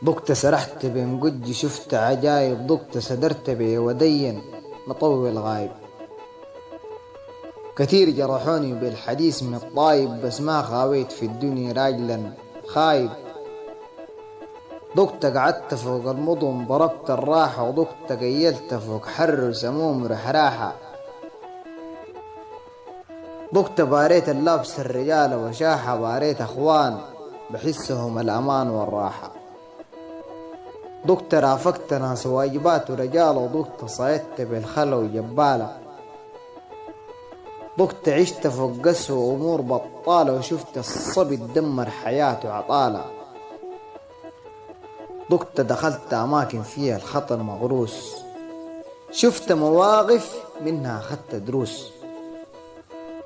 ضقت سرحت بين قدي شفت عجايب، ضقت سدرت بي ودين مطول غايب. كتير جرحوني بالحديث من الطايب، بس ما خاويت في الدنيا راجلا خايب. ضقت قعدت فوق المضن ضربت الراحة، وضقت قيلت فوق حر وسموم رحراحة. ضقت باريت اللابس الرجال وشاحة، باريت اخوان بحسهم الامان والراحة. ضقت رافقت ناس واجبات ورجال، وضقت صيدت بالخلو وجبالة. ضقت عشت فوق قسوة وامور بطالة، وشفت الصبي تدمر حياته عطالة. ضقت دخلت اماكن فيها الخطر مغروس، شفت مواقف منها اخذت دروس.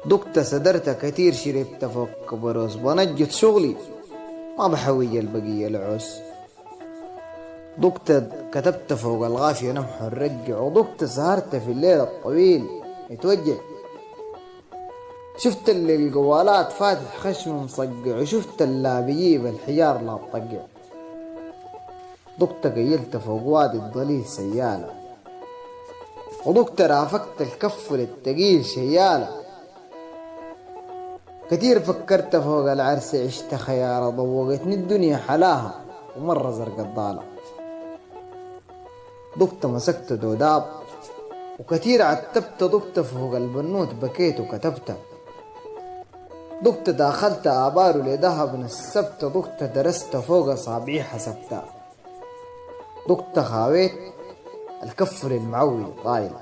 ضقت سدرت كتير شربت فوق كبروس، بنجت شغلي ما بحوج البقية العوس. ضقت كتبت فوق الغافية نمح الرجع، وضقت سهرت في الليل الطويل متوجع. شفت اللي الجوالات فاتح خشم مصقع، وشفت اللي بيجيب الحجار لا تطقع. ضقت قيلت فوق وادي الضليل سيالة، وضقت رافقت الكف للتقيل شيالة. كتير فكرت فوق العرس عشت خيارة، ضوقتني الدنيا حلاها ومرة زرق الضالة. ضقت مسكت دوداب وكتير عتبت، ضقت فوق البنوت بكيت وكتبت. ضقت داخلت آبار لذهب نسبت، ضقت درست فوق أصابعي حسبت. ضقت خاويت الكف للمعول طايل،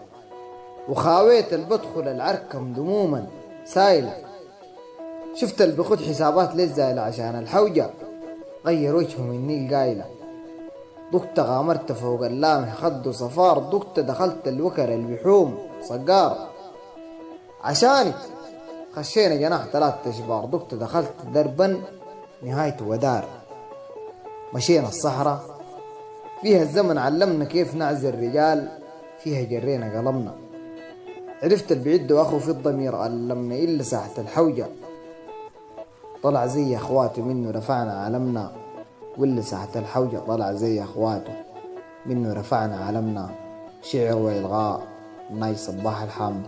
وخاويت البدخل العركم دموما سايلة. شفت اللي بخد حسابات للزايلة عشان الحوجة غير وجهه مني القايلة. ضقت غامرت فوق اللامح خد صفار، ضقت دخلت الوكر البحوم صقار. عشاني خشينا جناح 3 أشبار، ضقت دخلت دربا نهايته ودار. مشينا الصحراء فيها الزمن علمنا كيف نعزل الرجال، فيها جرينا قلمنا. عرفت البعد واخو في الضمير علمنا، إلا ساحة الحوجة طلع زي اخواته منه رفعنا علمنا، واللي ساحة الحوجة طلع زي اخواته منه رفعنا علمنا. شعر وإلغاء ناي صباح الحامد.